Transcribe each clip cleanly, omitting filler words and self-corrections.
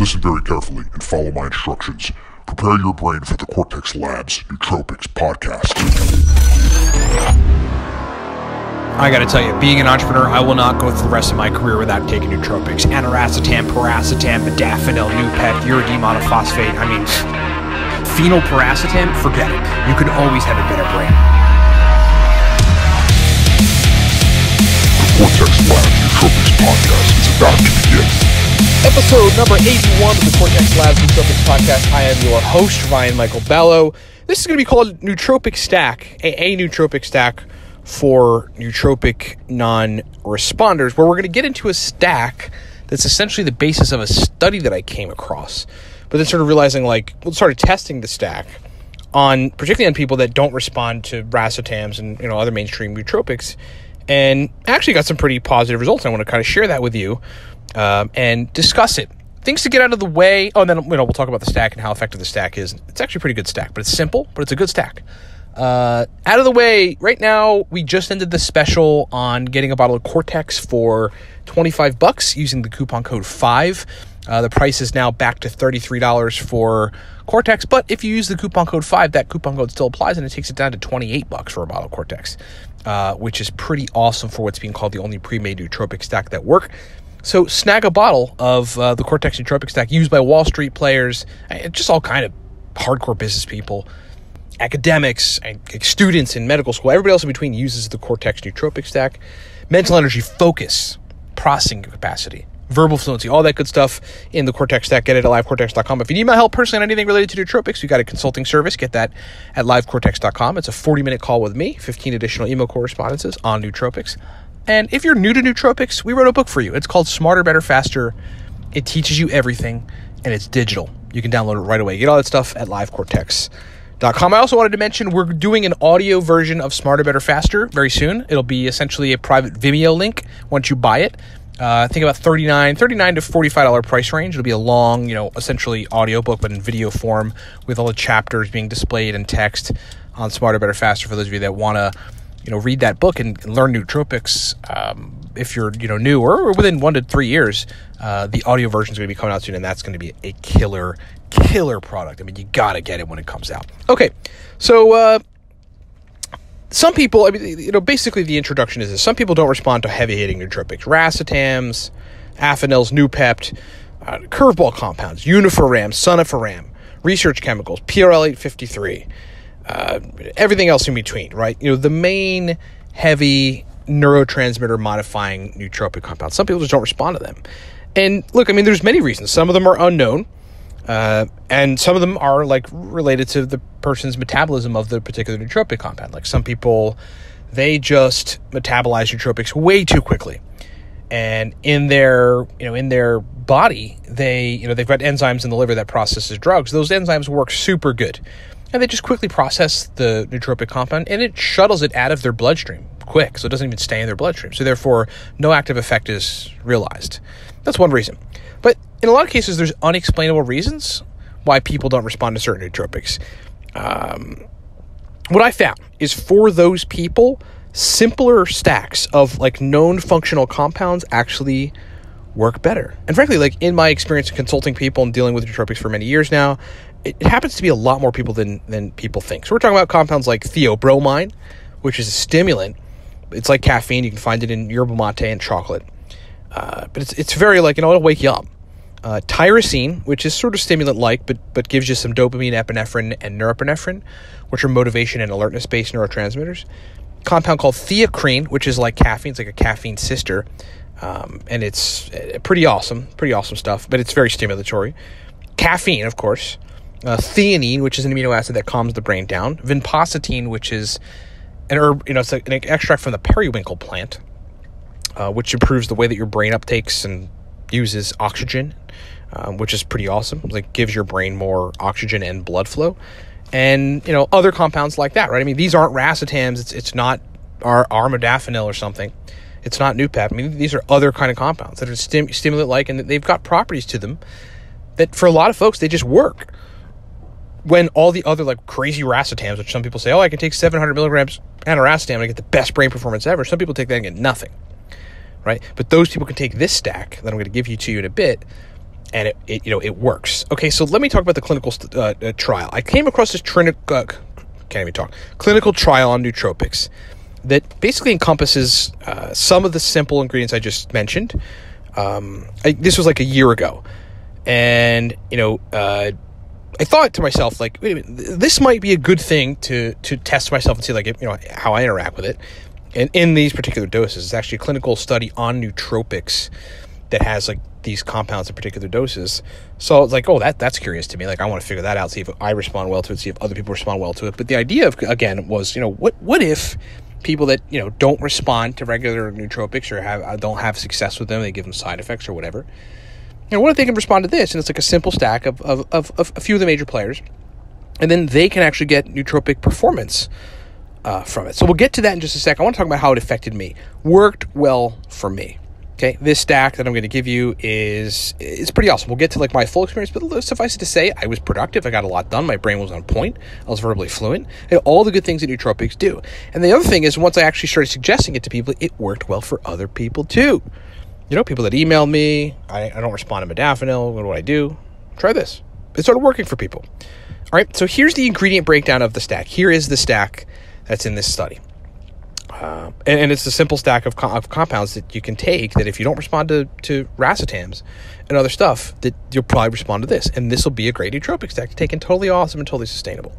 Listen very carefully and follow my instructions. Prepare your brain for the Cortex Labs Nootropics podcast. I gotta tell you, being an entrepreneur, I will not go through the rest of my career without taking nootropics. Aniracetam, piracetam, modafinil, Nupep, uridine monophosphate. I mean, phenylpiracetam, forget it. You can always have a better brain. The Cortex Labs Nootropics podcast is about to begin. Episode number 81 of the Cortex Labs Nootropics podcast. I am your host, Ryan Michael Bello. This is going to be called Nootropic Stack, a Nootropic Stack for nootropic non-responders, where we're going to get into a stack that's essentially the basis of a study that I came across. But then started realizing, started testing the stack on, particularly on people that don't respond to racetams and, other mainstream nootropics, and actually got some pretty positive results. I want to kind of share that with you. And discuss it. Things to get out of the way. Oh, and then we'll talk about the stack and how effective the stack is. It's actually a pretty good stack, but it's simple, but it's a good stack. Out of the way, right now, we just ended the special on getting a bottle of Cortex for $25 using the coupon code 5. The price is now back to $33 for Cortex, but if you use the coupon code 5, that coupon code still applies, and it takes it down to $28 for a bottle of Cortex, which is pretty awesome for what's being called the only pre-made nootropic stack that work. So snag a bottle of the Cortex Nootropic Stack used by Wall Street players, just all kind of hardcore business people, academics, students in medical school. Everybody else in between uses the Cortex Nootropic Stack. Mental energy, focus, processing capacity, verbal fluency, all that good stuff in the Cortex Stack. Get it at livecortex.com. If you need my help personally on anything related to nootropics, we got a consulting service. Get that at livecortex.com. It's a 40-minute call with me, 15 additional email correspondences on nootropics. And if you're new to nootropics, we wrote a book for you. It's called Smarter, Better, Faster. It teaches you everything, and it's digital. You can download it right away. Get all that stuff at livecortex.com. I also wanted to mention we're doing an audio version of Smarter, Better, Faster very soon. It'll be essentially a private Vimeo link once you buy it. I think about $39 to $45 price range. It'll be a long, essentially audiobook, but in video form with all the chapters being displayed in text on Smarter, Better, Faster for those of you that want to read that book and learn nootropics. If you're, new or within 1 to 3 years, the audio version is going to be coming out soon, and that's going to be a killer product. I mean, you got to get it when it comes out. Okay, so some people, basically the introduction is this. Some people don't respond to heavy-hitting nootropics. Racetams, Afinils, Nupep, curveball compounds, Uniforam, Soniforam, research chemicals, PRL-853, everything else in between, right? The main heavy neurotransmitter modifying nootropic compounds. Some people just don't respond to them. And look, there's many reasons. Some of them are unknown, and some of them are related to the person's metabolism of the particular nootropic compound. Like some people, they just metabolize nootropics way too quickly. And in their body, they've got enzymes in the liver that processes drugs. Those enzymes work super good. And they just quickly process the nootropic compound, and it shuttles it out of their bloodstream quick, so it doesn't even stay in their bloodstream. So therefore, no active effect is realized. That's one reason. But in a lot of cases, there's unexplainable reasons why people don't respond to certain nootropics. What I found is for those people, simpler stacks of known functional compounds actually work better. And frankly, in my experience in consulting people and dealing with nootropics for many years now, it happens to be a lot more people than people think. So we're talking about compounds like theobromine, which is a stimulant. It's like caffeine. You can find it in yerba mate and chocolate. But it's very it'll wake you up. Tyrosine, which is sort of stimulant-like, but gives you some dopamine, epinephrine, and norepinephrine, which are motivation and alertness-based neurotransmitters. Compound called theacrine, which is like caffeine. It's like a caffeine sister. And it's pretty awesome stuff, but it's very stimulatory. Caffeine, of course. Theanine, which is an amino acid that calms the brain down. Vinpocetine, which is an herb, it's an extract from the periwinkle plant, which improves the way that your brain uptakes and uses oxygen, which is pretty awesome. Gives your brain more oxygen and blood flow. And, other compounds like that, right? These aren't racetams. It's not our modafinil or something. It's not Nupep. These are other kind of compounds that are stimulant-like, and they've got properties to them that for a lot of folks, they just work. When all the other crazy racetams, which some people say, I can take 700 milligrams aniracetam and I get the best brain performance ever. Some people take that and get nothing, right? But those people can take this stack that I'm going to give you in a bit and it works. Okay, so let me talk about the clinical trial. I came across this clinical trial on nootropics that basically encompasses some of the simple ingredients I just mentioned. This was like a year ago, and I thought to myself, like, wait a minute, this might be a good thing to test myself and see, like, how I interact with it. And in these particular doses, it's actually a clinical study on nootropics that has like these compounds in particular doses. So it's like, oh, that's curious to me. Like, I want to figure that out, see if I respond well to it, see if other people respond well to it. But the idea of, again, was, what if people that, don't respond to regular nootropics or don't have success with them, they give them side effects or whatever. What if they can respond to this? And it's like a simple stack of a few of the major players. And then they can actually get nootropic performance from it. So we'll get to that in just a sec. I want to talk about how it affected me. Worked well for me. Okay, this stack that I'm going to give you is pretty awesome. We'll get to like my full experience, but suffice it to say, I was productive. I got a lot done. My brain was on point. I was verbally fluent. And all the good things that nootropics do. And the other thing is, once I actually started suggesting it to people, it worked well for other people too. People that emailed me, I don't respond to modafinil. What do I do? Try this. It started working for people. All right, so here's the ingredient breakdown of the stack. Here is the stack that's in this study. And it's a simple stack of compounds that you can take that if you don't respond to racetams and other stuff, that you'll probably respond to this. And this will be a great nootropic stack to take and totally awesome and totally sustainable.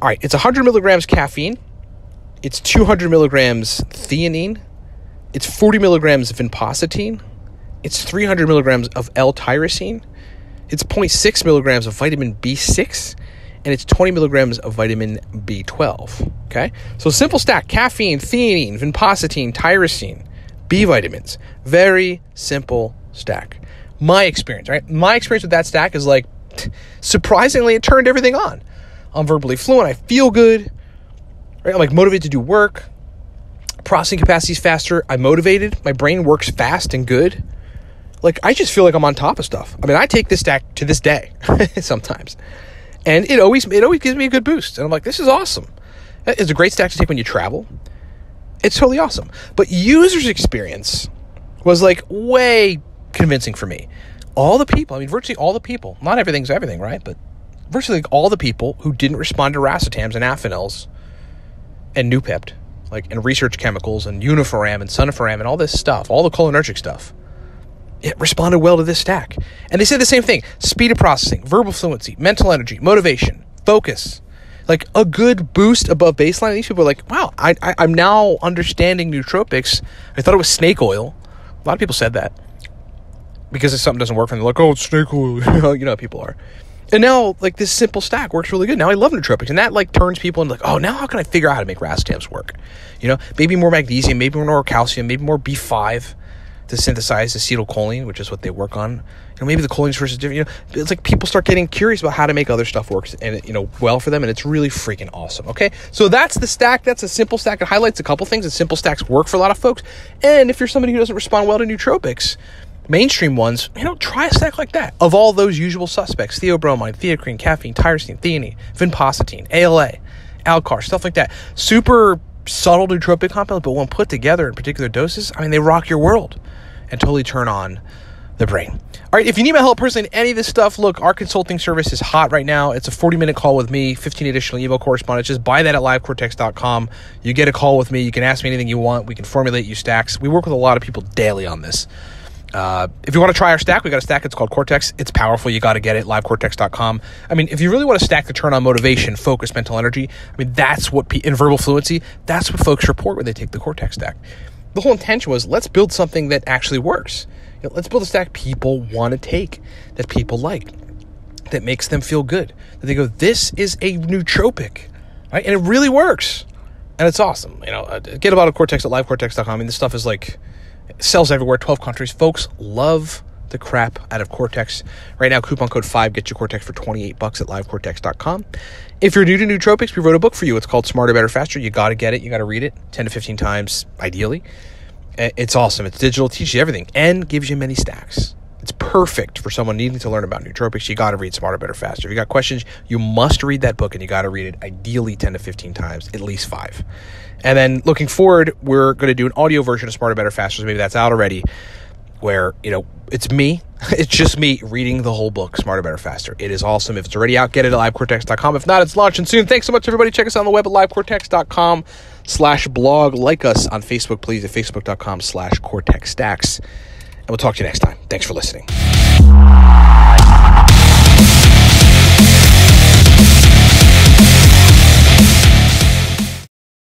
All right, it's 100 milligrams caffeine. It's 200 milligrams theanine. It's 40 milligrams of vinpocetine. It's 300 milligrams of L-tyrosine. It's 0.6 milligrams of vitamin B6. And it's 20 milligrams of vitamin B12, okay? So simple stack: caffeine, theanine, vinpocetine, tyrosine, B vitamins. Very simple stack. My experience, right? My experience with that stack is like, surprisingly, it turned everything on. I'm verbally fluent. I feel good, right? I'm like motivated to do work. Processing capacity is faster. I'm motivated. My brain works fast and good. Like, I just feel like I'm on top of stuff. I mean, I take this stack to this day sometimes. And it always gives me a good boost. And I'm like, this is awesome. It's a great stack to take when you travel. It's totally awesome. But users' experience was like way convincing for me. All the people, virtually all the people, not everything's everything, right? But virtually all the people who didn't respond to racetams and affinils and Noopept, and research chemicals and Uniforam and Suniforam and all this stuff, all the cholinergic stuff, it responded well to this stack. And they said the same thing: speed of processing, verbal fluency, mental energy, motivation, focus, like a good boost above baseline. These people are like, wow, I'm now understanding nootropics. I thought it was snake oil. A lot of people said that because if something doesn't work for them, they're like, oh, it's snake oil. You know how people are. And now, this simple stack works really good. Now I love nootropics. And that, turns people into oh, now how can I figure out how to make racetams work? Maybe more magnesium, maybe more calcium, maybe more B5 to synthesize acetylcholine, which is what they work on. Maybe the choline source is different. It's like people start getting curious about how to make other stuff work and well for them, and it's really freaking awesome. Okay, so that's the stack. That's a simple stack. It highlights a couple things, and simple stacks work for a lot of folks. And if you're somebody who doesn't respond well to nootropics, mainstream ones, try a stack like that. Of all those usual suspects: theobromine, theocrine, caffeine, tyrosine, theanine, vinpocetine, ALA, Alcar, stuff like that. Super subtle nootropic compounds, but when put together in particular doses, they rock your world and totally turn on the brain. All right, if you need my help personally in any of this stuff, look, our consulting service is hot right now. It's a 40-minute call with me, 15 additional email correspondence. Just buy that at livecortex.com. You get a call with me. You can ask me anything you want. We can formulate you stacks. We work with a lot of people daily on this. If you want to try our stack, we got a stack. It's called Cortex. It's powerful. You got to get it. Livecortex.com. If you really want a stack to turn on motivation, focus, mental energy, that's what, in verbal fluency, that's what folks report when they take the Cortex stack. The whole intention was, let's build something that actually works. Let's build a stack people want to take, that people like, that makes them feel good. That they go, this is a nootropic, right? And it really works. And it's awesome. Get about a Cortex at livecortex.com. This stuff is it sells everywhere, 12 countries. Folks love the crap out of Cortex. Right now, coupon code 5 gets your Cortex for $28 at livecortex.com. If you're new to nootropics, we wrote a book for you. It's called Smarter, Better, Faster. You got to get it. You got to read it 10 to 15 times, ideally. It's awesome. It's digital, teaches you everything, and gives you many stacks. It's perfect for someone needing to learn about nootropics. You got to read Smarter, Better, Faster. If you got questions, you must read that book, and you got to read it ideally 10 to 15 times, at least 5. And then looking forward, we're going to do an audio version of Smarter, Better, Faster. So maybe that's out already. where, it's me. It's just me reading the whole book, Smarter, Better, Faster. It is awesome. If it's already out, get it at livecortex.com. If not, it's launching soon. Thanks so much, everybody. Check us out on the web at livecortex.com/blog. Like us on Facebook, please, at facebook.com/cortexstacks. And we'll talk to you next time. Thanks for listening.